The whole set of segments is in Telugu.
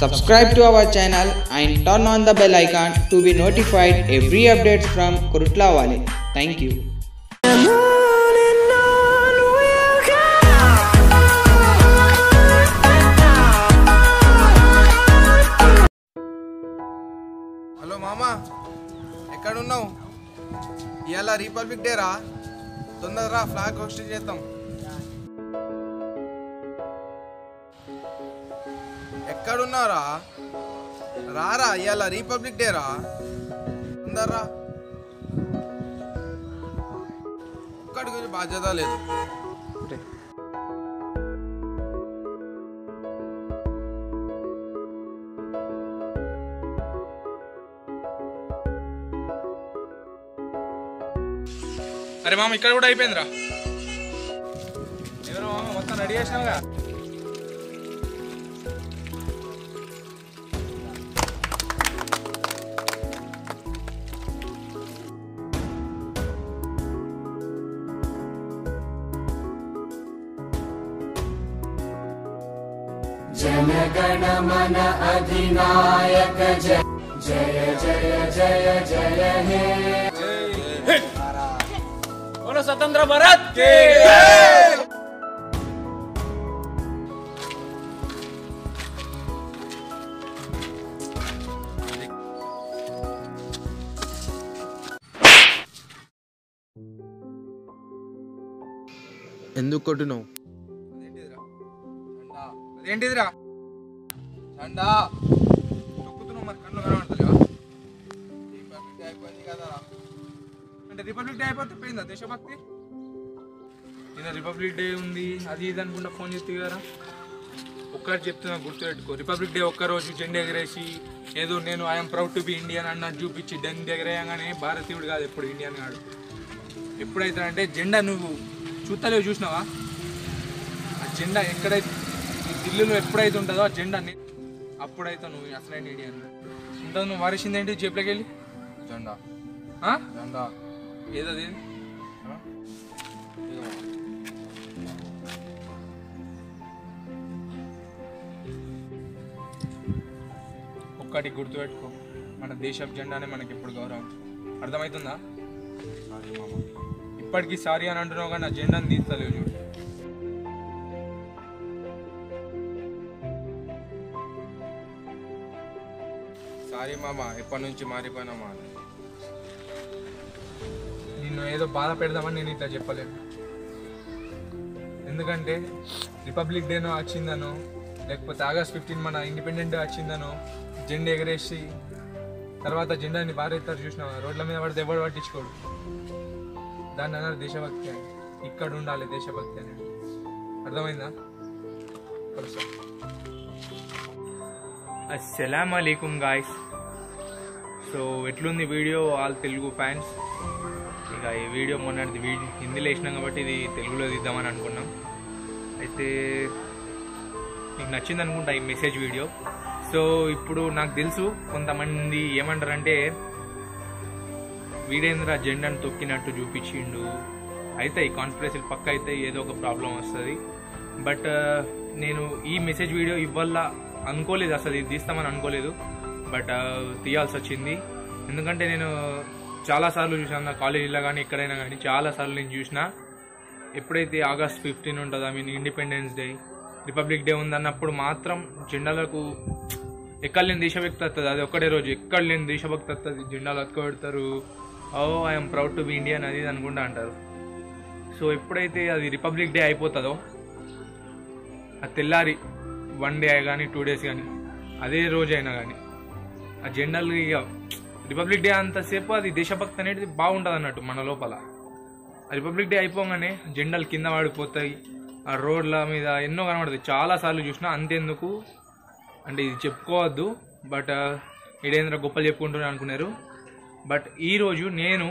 Subscribe to our channel and turn on the bell icon to be notified every update from Kurutla Valley. Thank you. Hello మామా, ఎక్కడున్నావు? ఇవాళ రిపబ్లిక్ డే రా, తొందరగా ఫ్లాగ్ హోస్ట్ చేద్దాం. ఎక్కడున్నారా? రారా, ఇవాళ రిపబ్లిక్ డే రా, తొందరరా. ఒక్కడికి బాధ్యత లేదు. అరే మామ, ఇక్కడ కూడా అయిపోయిందిరా. ఎవరో మామ, మొత్తం రెడీ చేసినావుగా. जनगण मन अधिनायक जय जय जय जय जय हे बोलो स्वतंत्र भारत के ఎందుకు కొట్టినావు? అదేంటిదిరా చండా తొక్కుతున్నావు, మరి కళ్ళు కనబడతలేవా? రిపబ్లిక్ డే అయిపోయింది కదా. అంటే రిపబ్లిక్ డే అయిపోతే పోయిందా దేశభక్తి? నేను రిపబ్లిక్ డే ఉంది అది ఇది అనుకుంటా ఫోన్ చేస్తే కదా. ఒక్కటి చెప్తున్నా, గుర్తుపెట్టుకో. రిపబ్లిక్ డే ఒక్కరోజు జెండా ఎగరేసి ఏదో నేను I'm proud to be Indian అన్నట్టు చూపించి జెండా ఎగరేయగానే భారతీయుడు కాదు ఎప్పుడు ఇండియన్ కాడు. ఎప్పుడైతే అంటే జెండా నువ్వు చూస్తలేవు, చూసినావా? ఆ జెండా ఎక్కడైతే ఢిల్లీలో ఎప్పుడైతే ఉంటుందో ఆ జెండాని అప్పుడైతే నువ్వు అసలైన ఇండియన్. ఇంత నువ్వు వారేసింది ఏంటి జేబులోకి వెళ్ళి? జెండా జెండా ఏదది? ఒక్కటి గుర్తుపెట్టుకో, మన దేశపు జెండానే మనకి ఎప్పుడు గౌరవం. అర్థమవుతుందా? ఇప్పటికీ సారీ అని అంటున్నావు కానీ నా జెండాని తీస్తలేవు చూడు. సారీ మామ, ఎప్పటి నుంచి మారిపోయినా మా. నిన్ను ఏదో బాధ పెడదామని నేను ఇట్లా చెప్పలేను. ఎందుకంటే రిపబ్లిక్ డేనో వచ్చిందనో లేకపోతే ఆగస్ట్ 15 మన ఇండిపెండెంట్ డే వచ్చిందనో జెండా ఎగరేసి తర్వాత జెండాని బారేస్తారు, చూసినావా? రోడ్ల మీద పడితే ఎవడు పట్టించుకోడు. దాన్ని అన్నారు దేశభక్తి అని. ఇక్కడ ఉండాలి దేశభక్తి అని. అర్థమైందా? అస్సలాము అలైకుం గాయ్స్. సో ఎట్లుంది వీడియో ఆల్ తెలుగు ఫ్యాన్స్? ఇక ఈ వీడియో మొన్నటిది హిందీలో వేసినాం కాబట్టి ఇది తెలుగులో తీద్దామని అనుకున్నాం. అయితే మీకు నచ్చింది అనుకుంటా ఈ మెసేజ్ వీడియో. సో ఇప్పుడు నాకు తెలుసు కొంతమంది ఏమంటారంటే వీడేంద్ర జెండాను తొక్కినట్టు చూపించిండు, అయితే ఈ కాన్స్పిరసీ పక్క అయితే ఏదో ఒక ప్రాబ్లం వస్తుంది. బట్ నేను ఈ మెసేజ్ వీడియో ఇవ్వాల అనుకోలేదు, అసలు ఇది తీస్తామని అనుకోలేదు. బట్ తీయాల్సి వచ్చింది. ఎందుకంటే నేను చాలాసార్లు చూసాను, నా కాలేజీలో కానీ ఎక్కడైనా కానీ చాలాసార్లు నేను చూసిన. ఎప్పుడైతే ఆగస్ట్ 15 ఉంటుందో, I mean independence day, republic day ఉందన్నప్పుడు మాత్రం జెండాలకు ఎక్కడ లేని దేశభక్తి వస్తుంది. అది ఒక్కడే రోజు ఎక్కడ లేని దేశభక్తి వస్తుంది. జెండాలు అతుకోబెడతారు, oh I'm proud to be Indian అది అనుకుంటా అంటారు. సో ఎప్పుడైతే అది రిపబ్లిక్ డే అయిపోతుందో, అది తెల్లారి 1 డే కానీ 2 డేస్ కానీ అదే రోజు అయినా కానీ ఆ జెండాలు ఇక రిపబ్లిక్ డే అంతసేపు అది దేశభక్తి అనేది బాగుంటుంది అన్నట్టు మన లోపల. ఆ రిపబ్లిక్ డే అయిపోగానే జెండాలు కింద పడిపోతాయి, ఆ రోడ్ల మీద ఎన్నో కనబడతాయి. చాలాసార్లు చూసినా. అంతేందుకు అంటే ఇది చెప్పుకోవద్దు, బట్ ఇడేంద్ర గొప్పలు చెప్పుకుంటూనే అనుకున్నారు. బట్ ఈరోజు నేను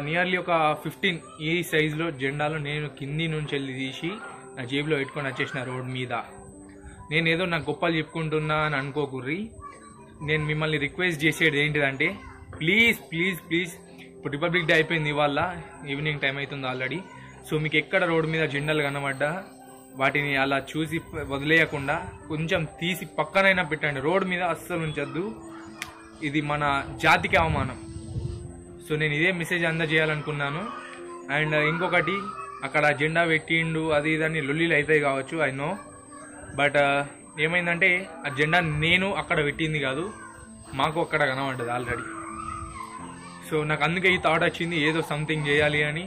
నియర్లీ ఒక 15 ఈ సైజులో జెండాలు నేను కింది నుంచి వెళ్ళి తీసి నా జేబులో పెట్టుకొని వచ్చేసిన రోడ్ మీద. నేను ఏదో నాకు గొప్పలు చెప్పుకుంటున్నా అని అనుకోకుర్రి. నేను మిమ్మల్ని రిక్వెస్ట్ చేసేది ఏంటిదంటే ప్లీజ్ ప్లీజ్ ప్లీజ్, ఇప్పుడు రిపబ్లిక్ డే అయిపోయింది, ఇవాళ ఈవినింగ్ టైం అవుతుంది ఆల్రెడీ. సో మీకు ఎక్కడ రోడ్డు మీద జెండాలు కనబడ్డా వాటిని అలా చూసి వదిలేయకుండా కొంచెం తీసి పక్కనైనా పెట్టండి. రోడ్ మీద అస్సలు ఉంచద్దు, ఇది మన జాతికి అవమానం. సో నేను ఇదే మెసేజ్ అందజేయాలనుకున్నాను. అండ్ ఇంకొకటి, అక్కడ జెండా పెట్టిండు అది ఇదని లొల్లీలు అవుతాయి కావచ్చు, ఐ నో. బట్ ఏమైందంటే ఆ జెండా నేను అక్కడ పెట్టింది కాదు, మాకు అక్కడ కనబడ్డది ఆల్రెడీ. సో నాకు అందుకే ఈ థాట్ వచ్చింది, ఏదో సంథింగ్ చేయాలి అని.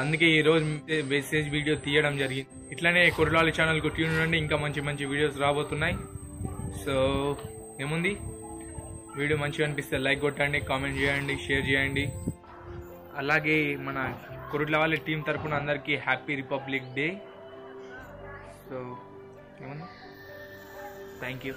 అందుకే ఈరోజు మెసేజ్ వీడియో తీయడం జరిగింది. ఇట్లానే కుర్లాలి ఛానల్కు ట్యూన్ ఉండండి, ఇంకా మంచి మంచి వీడియోస్ రాబోతున్నాయి. సో ఏముంది, వీడియో మంచిగా అనిపిస్తే లైక్ కొట్టండి, కామెంట్ చేయండి, షేర్ చేయండి. అలాగే మన కుర్లాలి టీం తరఫున అందరికీ హ్యాపీ రిపబ్లిక్ డే. సో ఏముంది, థ్యాంక్ యూ.